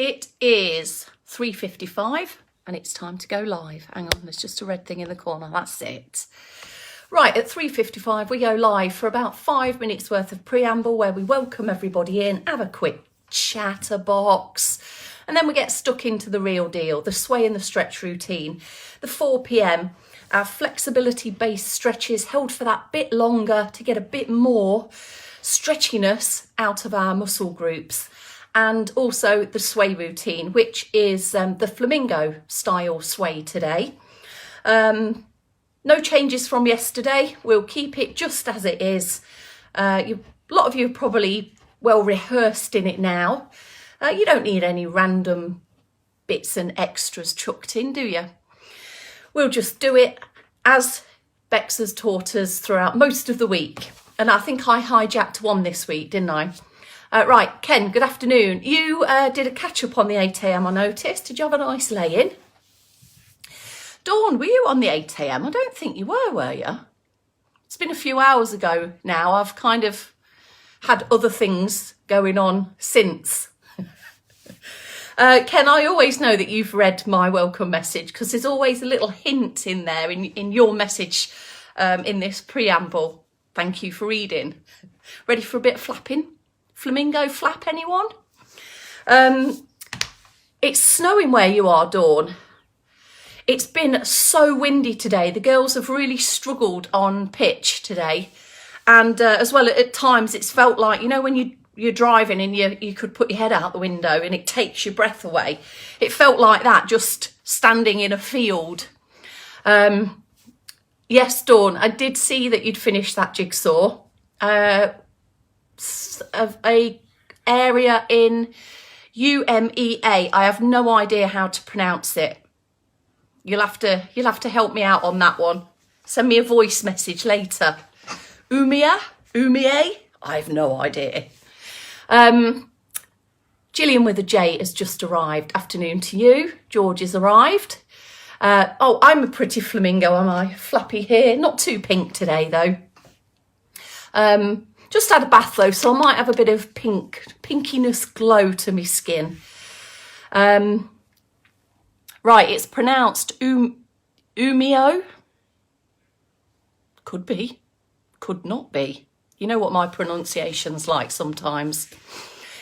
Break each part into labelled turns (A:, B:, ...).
A: It is 3:55 and it's time to go live. Hang on, there's just a red thing in the corner. That's it. Right, at 3:55 we go live for about 5 minutes worth of preamble where we welcome everybody in, have a quick chatterbox, and then we get stuck into the real deal, the sway and the stretch routine. The 4 p.m, our flexibility-based stretches held for that bit longer to get a bit more stretchiness out of our muscle groups. And also the sway routine, which is the flamingo style sway today. No changes from yesterday. We'll keep it just as it is. A lot of you are probably well rehearsed in it now. You don't need any random bits and extras chucked in, do you? We'll just do it as Bex has taught us throughout most of the week. And I think I hijacked one this week, didn't I? Right, Ken, good afternoon. You did a catch-up on the 8 a.m, I noticed. Did you have a nice lay-in? Dawn, were you on the 8 a.m? I don't think you were you? It's been a few hours ago now. I've kind of had other things going on since. Ken, I always know that you've read my welcome message because there's always a little hint in there in your message in this preamble. Thank you for reading. Ready for a bit of flapping? Flamingo flap, anyone? It's snowing where you are, Dawn. It's been so windy today. The girls have really struggled on pitch today. And as well, at times it's felt like, you know, when you're driving and you could put your head out the window and it takes your breath away. It felt like that, just standing in a field. Yes, Dawn, I did see that you'd finished that jigsaw. Of a area in UMEA. I have no idea how to pronounce it. You'll have to help me out on that one. Send me a voice message later. Umea? I have no idea. Gillian with a J has just arrived. Afternoon to you. George has arrived. Oh, I'm a pretty flamingo, am I? Flappy hair. Not too pink today, though. Just had a bath though, so I might have a bit of pinkiness glow to my skin. Right, it's pronounced Umeo. Could be, could not be. You know what my pronunciation's like sometimes.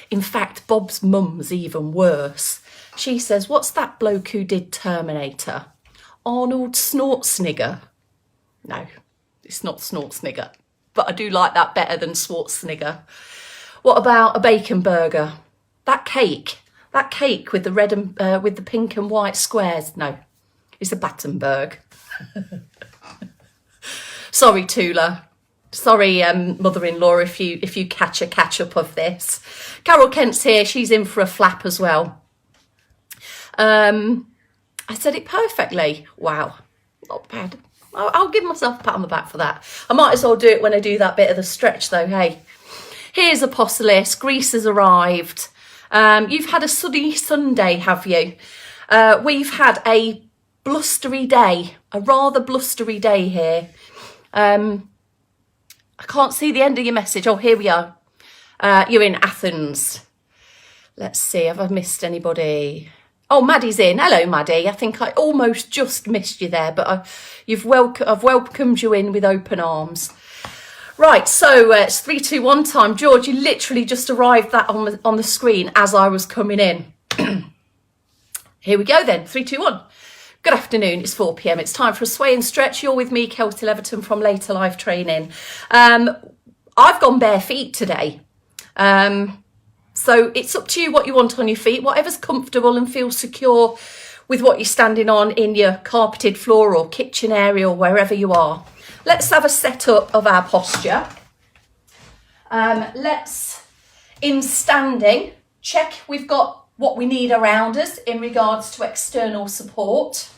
A: In fact, Bob's mum's even worse. She says, what's that bloke who did Terminator? Arnold Schwarzenegger. No, it's not Schwarzenegger. But I do like that better than Schwarzenegger. What about a bacon burger? That cake with the red and with the pink and white squares. No, it's a Battenberg. Sorry, Tula. Sorry, mother-in-law, if you catch up of this. Carol Kent's here. She's in for a flap as well. I said it perfectly. Wow, not bad. I'll give myself a pat on the back for that. I might as well do it when I do that bit of the stretch though, hey. Here's Apostolus, Greece has arrived. You've had a sunny Sunday, have you? We've had a blustery day, a rather blustery day here. I can't see the end of your message. Oh, here we are. You're in Athens. Let's see, have I missed anybody? Oh, Maddie's in. Hello, Maddie. I think I almost just missed you there, but I've welcomed you in with open arms. Right, so it's 3, 2, 1 time. George, you literally just arrived that on the screen as I was coming in. Here we go then. 3, 2, 1. Good afternoon. It's 4 p.m. It's time for a sway and stretch. You're with me, Kelty Leverton from Later Life Training. I've gone bare feet today. So it's up to you what you want on your feet, whatever's comfortable and feels secure with what you're standing on in your carpeted floor or kitchen area or wherever you are. Let's have a setup of our posture. Let's, in standing, check we've got what we need around us in regards to external support.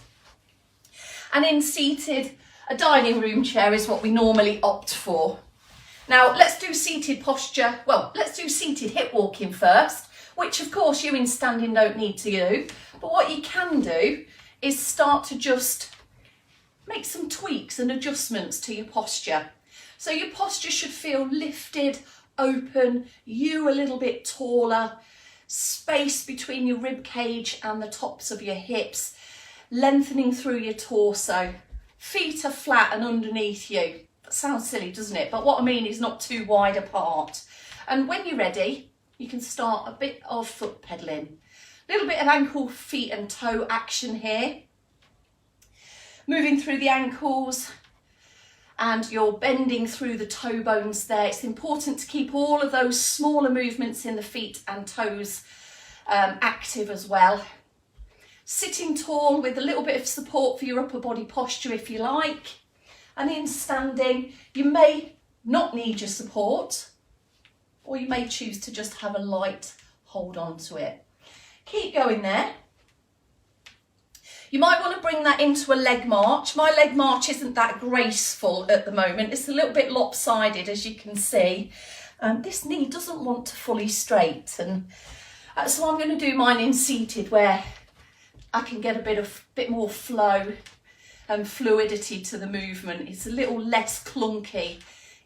A: And in seated, a dining room chair is what we normally opt for. Now, let's do seated posture. Well, let's do seated hip walking first, which of course you in standing don't need to do. But what you can do is start to just make some tweaks and adjustments to your posture. So your posture should feel lifted, open, you a little bit taller, space between your rib cage and the tops of your hips, lengthening through your torso. Feet are flat and underneath you. That sounds silly, doesn't it? But what I mean is not too wide apart. And when you're ready, you can start a bit of foot pedaling. A little bit of ankle, feet and toe action here. Moving through the ankles, and you're bending through the toe bones there. It's important to keep all of those smaller movements in the feet and toes active as well. Sitting tall with a little bit of support for your upper body posture if you like. And in standing, you may not need your support, or you may choose to just have a light hold on to it. Keep going there. You might want to bring that into a leg march. My leg march isn't that graceful at the moment. It's a little bit lopsided, as you can see. This knee doesn't want to fully straighten. So I'm going to do mine in seated, where I can get a bit more flow and fluidity to the movement. It's a little less clunky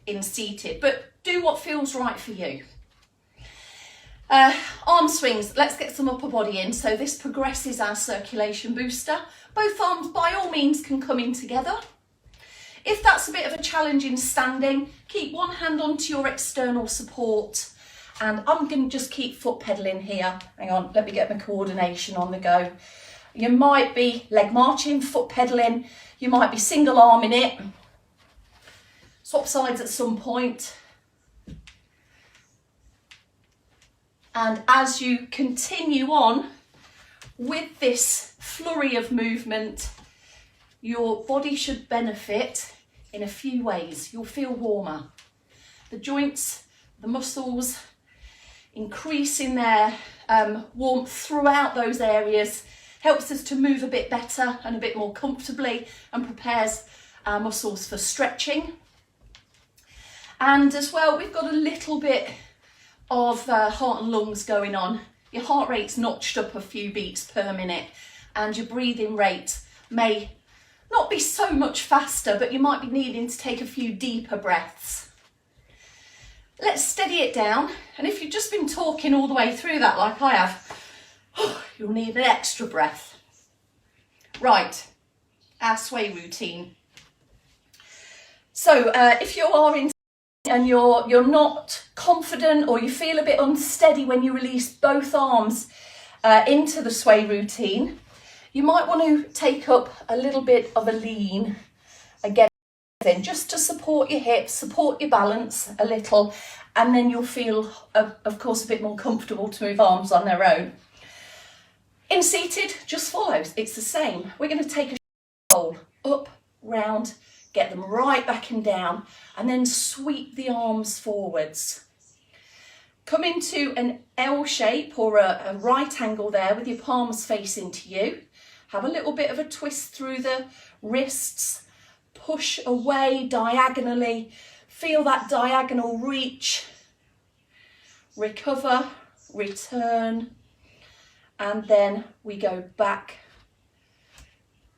A: in seated, but do what feels right for you. Arm swings, let's get some upper body in. So this progresses our circulation booster. Both arms by all means can come in together. If that's a bit of a challenge in standing, keep one hand onto your external support, and I'm going to just keep foot pedaling here. Hang on, let me get my coordination on the go. You might be leg marching, foot pedaling, you might be single arming it. Swap sides at some point. And as you continue on with this flurry of movement, your body should benefit in a few ways. You'll feel warmer. The joints, the muscles, increasing their warmth throughout those areas helps us to move a bit better and a bit more comfortably, and prepares our muscles for stretching. And as well, we've got a little bit of heart and lungs going on. Your heart rate's notched up a few beats per minute, and your breathing rate may not be so much faster, but you might be needing to take a few deeper breaths. Let's steady it down, and if you've just been talking all the way through that like I have, you'll need an extra breath. Right, our sway routine. So if you are in and you're not confident, or you feel a bit unsteady when you release both arms into the sway routine, you might want to take up a little bit of a lean again, just to support your hips, support your balance a little, and then you'll feel, of course, a bit more comfortable to move arms on their own. In seated, just follows. It's the same. We're going to take a roll up, round, get them right back and down, and then sweep the arms forwards. Come into an L shape or a right angle there with your palms facing to you. Have a little bit of a twist through the wrists. Push away diagonally. Feel that diagonal reach. Recover, return, and then we go back,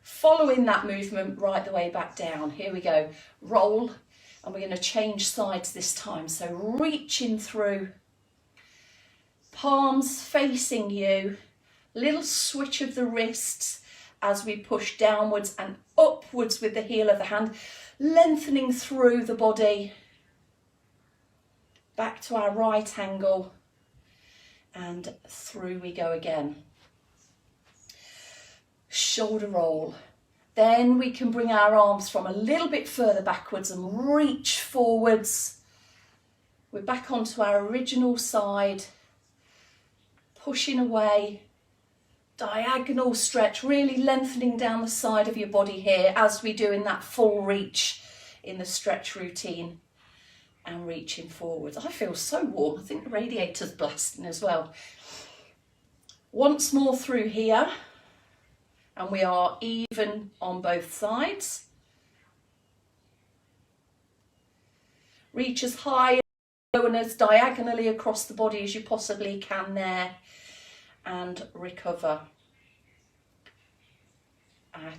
A: following that movement right the way back down. Here we go. Roll, and we're going to change sides this time. So reaching through, palms facing you, little switch of the wrists as we push downwards and upwards with the heel of the hand, lengthening through the body. Back to our right angle, and through we go again. Shoulder roll. Then we can bring our arms from a little bit further backwards and reach forwards. We're back onto our original side, pushing away, diagonal stretch, really lengthening down the side of your body here as we do in that full reach in the stretch routine, and reaching forwards. I feel so warm. I think the radiator's blasting as well. Once more through here, and we are even on both sides. Reach as high and low and as diagonally across the body as you possibly can there, and recover.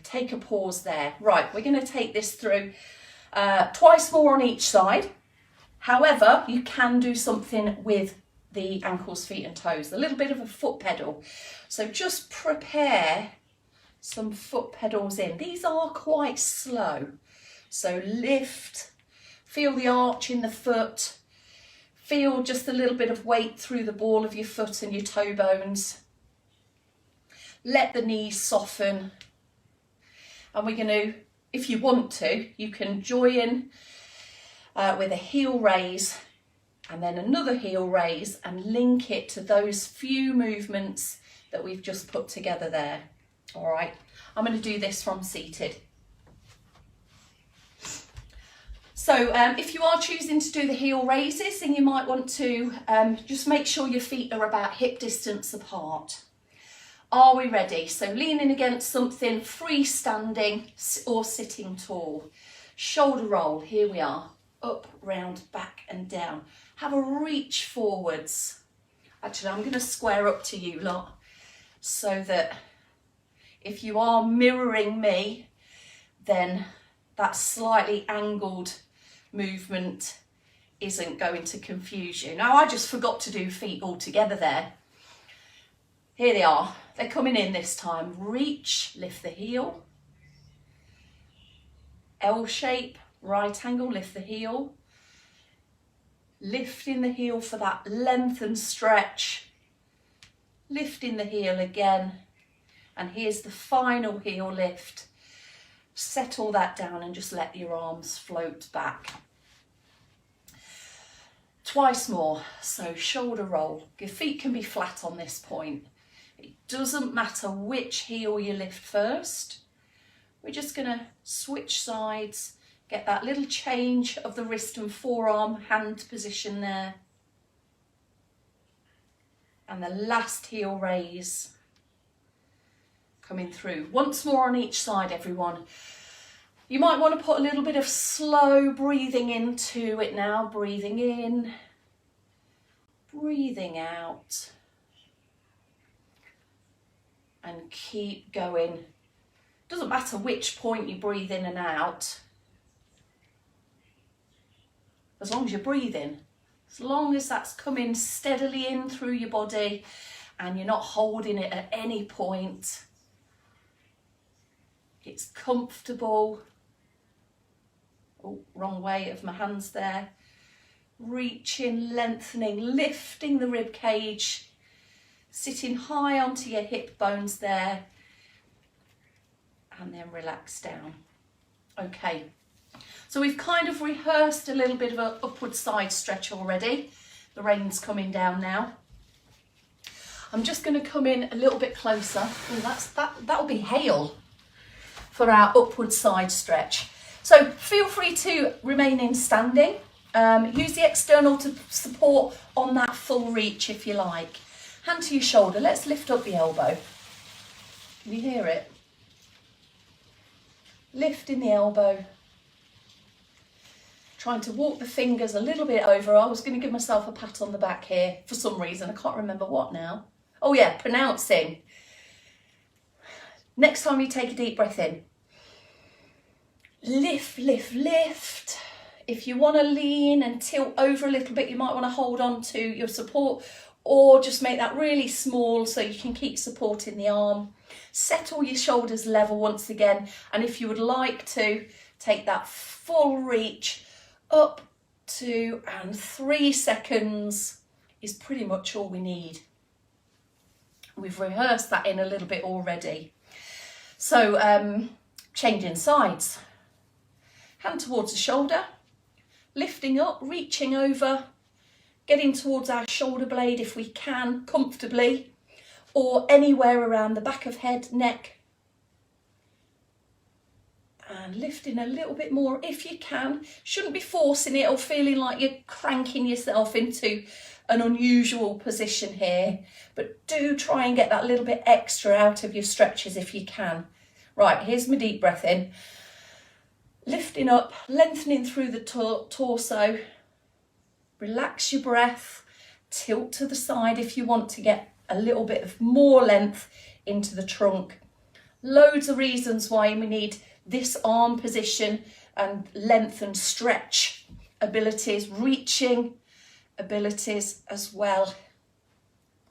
A: Take a pause there. Right, we're going to take this through twice more on each side. However, you can do something with the ankles, feet and toes, a little bit of a foot pedal. So just prepare some foot pedals in. These are quite slow. So lift, feel the arch in the foot, feel just a little bit of weight through the ball of your foot and your toe bones. Let the knees soften. And we're going to, if you want to, you can join with a heel raise and then another heel raise and link it to those few movements that we've just put together there. All right, I'm going to do this from seated. So if you are choosing to do the heel raises, then you might want to just make sure your feet are about hip distance apart. Are we ready? So leaning against something, freestanding or sitting tall. Shoulder roll, here we are. Up, round, back and down. Have a reach forwards. Actually, I'm going to square up to you lot so that if you are mirroring me, then that slightly angled movement isn't going to confuse you. Now, I just forgot to do feet all together there. Here they are. They're coming in this time. Reach, lift the heel. L shape, right angle, lift the heel. Lifting the heel for that length and stretch. Lifting the heel again. And here's the final heel lift. Settle that down and just let your arms float back. Twice more. So shoulder roll. Your feet can be flat on this point. It doesn't matter which heel you lift first. We're just going to switch sides, get that little change of the wrist and forearm hand position there. And the last heel raise coming through. Once more on each side, everyone. You might want to put a little bit of slow breathing into it now. Breathing in, breathing out. And keep going. Doesn't matter which point you breathe in and out, as long as you're breathing, as long as that's coming steadily in through your body and you're not holding it at any point. It's comfortable. Oh, wrong way of my hands there. Reaching, lengthening, lifting the rib cage. Sitting high onto your hip bones there and then relax down. Okay, so we've kind of rehearsed a little bit of an upward side stretch already. The rain's coming down now. I'm just going to come in a little bit closer. Oh, that'll be hail for our upward side stretch. So feel free to remain in standing. Use the external to support on that full reach if you like. Hand to your shoulder. Let's lift up the elbow. Can you hear it? Lifting the elbow. Trying to walk the fingers a little bit over. I was going to give myself a pat on the back here for some reason. I can't remember what now. Oh yeah, pronouncing. Next time you take a deep breath in. Lift, lift, lift. If you want to lean and tilt over a little bit, you might want to hold on to your support or just make that really small so you can keep supporting the arm. Settle your shoulders level once again. And if you would like to, take that full reach up to, and 3 seconds is pretty much all we need. We've rehearsed that in a little bit already. So changing sides. Hand towards the shoulder, lifting up, reaching over, getting towards our shoulder blade if we can, comfortably, or anywhere around the back of head, neck. And lifting a little bit more if you can. Shouldn't be forcing it or feeling like you're cranking yourself into an unusual position here, but do try and get that little bit extra out of your stretches if you can. Right, here's my deep breath in. Lifting up, lengthening through the torso. Relax your breath, tilt to the side if you want to get a little bit of more length into the trunk. Loads of reasons why we need this arm position and length and stretch abilities, reaching abilities as well,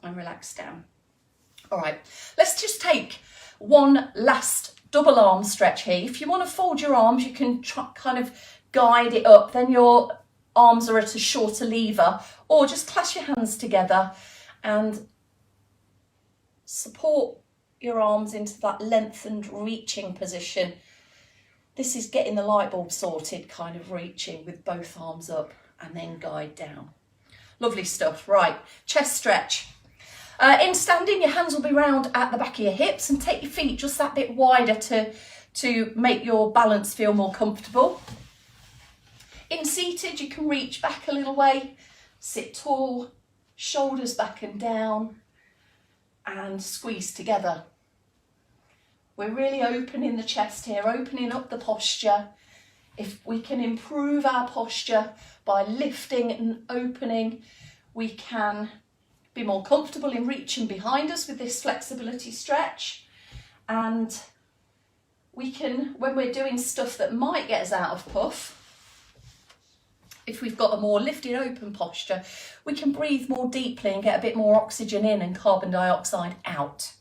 A: and relax down. All right, let's just take one last double arm stretch here. If you want to fold your arms, you can kind of guide it up, then your arms are at a shorter lever, or just clasp your hands together and support your arms into that lengthened reaching position. This is getting the light bulb sorted, kind of reaching with both arms up and then guide down. Lovely stuff. Right, chest stretch. In standing, your hands will be round at the back of your hips, and take your feet just that bit wider to make your balance feel more comfortable. In seated, you can reach back a little way, sit tall, shoulders back and down, and squeeze together. We're really opening the chest here, opening up the posture. If we can improve our posture by lifting and opening, we can be more comfortable in reaching behind us with this flexibility stretch. And we can, when we're doing stuff that might get us out of puff, if we've got a more lifted open posture, we can breathe more deeply and get a bit more oxygen in and carbon dioxide out.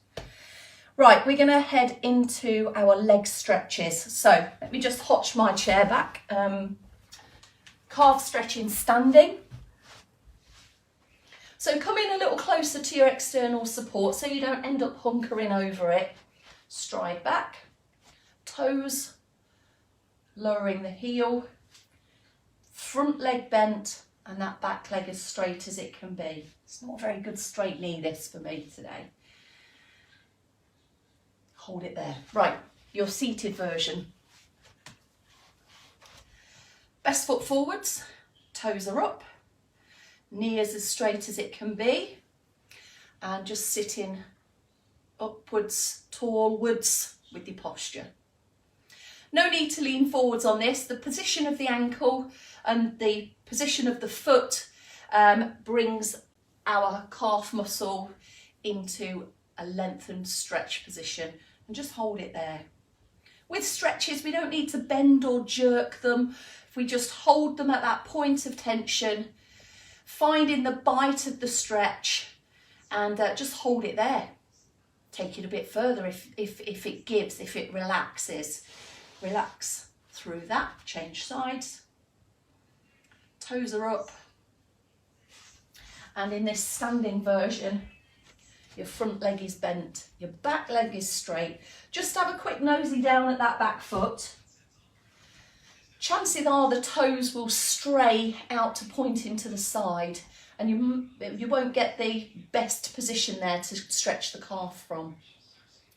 A: Right, we're going to head into our leg stretches. So let me just hotch my chair back. Calf stretching standing. So come in a little closer to your external support so you don't end up hunkering over it. Stride back, toes, lowering the heel, front leg bent, and that back leg as straight as it can be. It's not a very good straight knee, this, for me today. Hold it there. Right, your seated version. Best foot forwards, toes are up, knee is as straight as it can be, and just sitting upwards, tallwards with your posture. No need to lean forwards on this. The position of the ankle and the position of the foot brings our calf muscle into a lengthened stretch position, and just hold it there. With stretches, we don't need to bend or jerk them. If we just hold them at that point of tension, finding the bite of the stretch, and just hold it there. Take it a bit further if it gives, if it relaxes. Relax through that, change sides. Toes are up. And in this standing version, your front leg is bent, your back leg is straight. Just have a quick nosy down at that back foot. Chances are the toes will stray out to point into the side, and you won't get the best position there to stretch the calf from.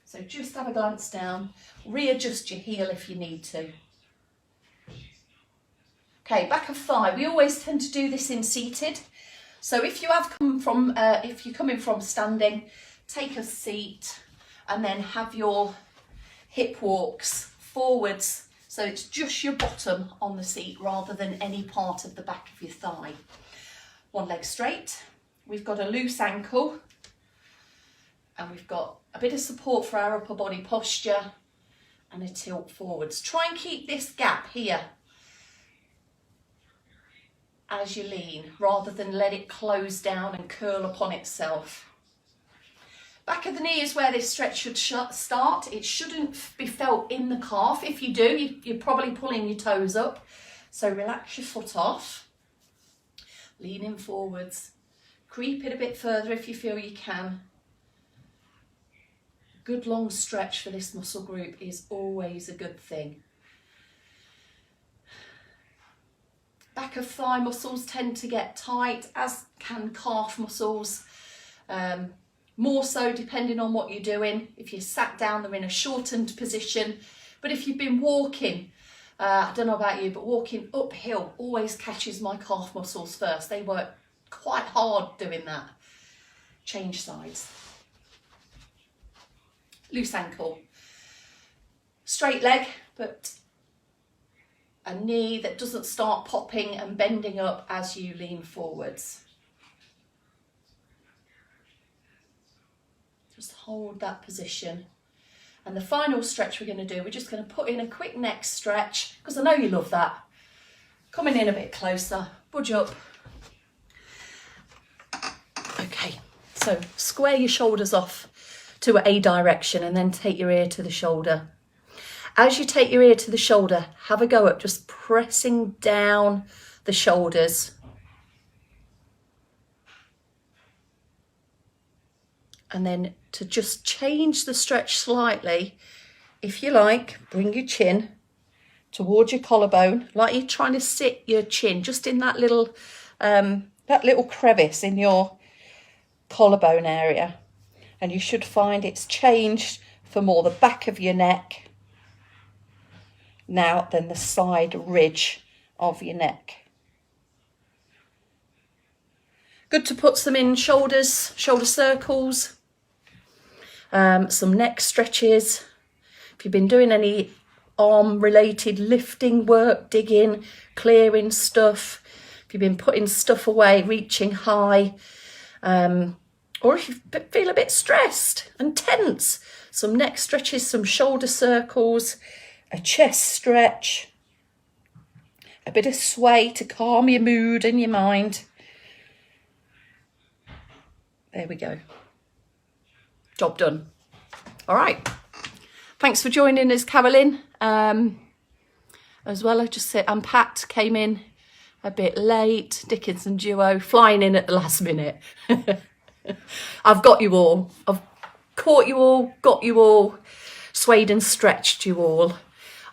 A: So just have a glance down, readjust your heel if you need to. Okay, back of thigh. We always tend to do this in seated. So if you have come from, if you're coming from standing, take a seat and then have your hip walks forwards. So it's just your bottom on the seat rather than any part of the back of your thigh. One leg straight. We've got a loose ankle and we've got a bit of support for our upper body posture and a tilt forwards. Try and keep this gap here as you lean, rather than let it close down and curl upon itself. Back of the knee is where this stretch should start. It shouldn't be felt in the calf. If you do, you're probably pulling your toes up. So relax your foot off, leaning forwards, creep it a bit further if you feel you can. Good long stretch for this muscle group is always a good thing. Back of thigh muscles tend to get tight, as can calf muscles. More so depending on what you're doing. If you're sat down, they're in a shortened position. But if you've been walking, I don't know about you, but walking uphill always catches my calf muscles first. They work quite hard doing that. Change sides. Loose ankle. Straight leg, but a knee that doesn't start popping and bending up as you lean forwards. Just hold that position. And the final stretch we're going to do, we're just going to put in a quick neck stretch, because I know you love that. Coming in a bit closer, budge up. So square your shoulders off to a direction and then take your ear to the shoulder. As you take your ear to the shoulder, have a go at just pressing down the shoulders. And then to just change the stretch slightly, if you like, bring your chin towards your collarbone, like you're trying to sit your chin just in that little crevice in your collarbone area. And you should find it's changed for more the back of your neck now than the side ridge of your neck. Good to put some in shoulder circles, some neck stretches. If you've been doing any arm related lifting work, digging, clearing stuff, if you've been putting stuff away, reaching high, or if you feel a bit stressed and tense, some neck stretches, some shoulder circles, a chest stretch, a bit of sway to calm your mood and your mind. There we go. Job done. All right. Thanks for joining us, Carolyn. As well, I just said, and Pat came in a bit late. Dickinson duo flying in at the last minute. I've got you all. I've caught you all, got you all, swayed and stretched you all.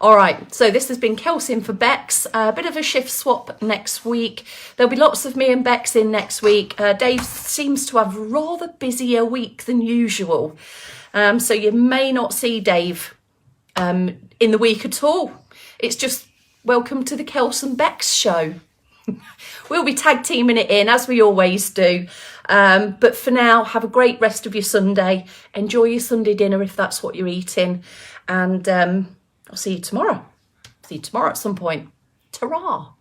A: All right, so this has been Kelsey in for Bex. A bit of a shift swap next week. There'll be lots of me and Bex in next week. Dave seems to have a rather busier week than usual. So you may not see Dave in the week at all. It's just welcome to the Kels and Bex show. We'll be tag teaming it in as we always do. But for now, have a great rest of your Sunday. Enjoy your Sunday dinner if that's what you're eating. And I'll see you tomorrow. See you tomorrow at some point. Ta-ra.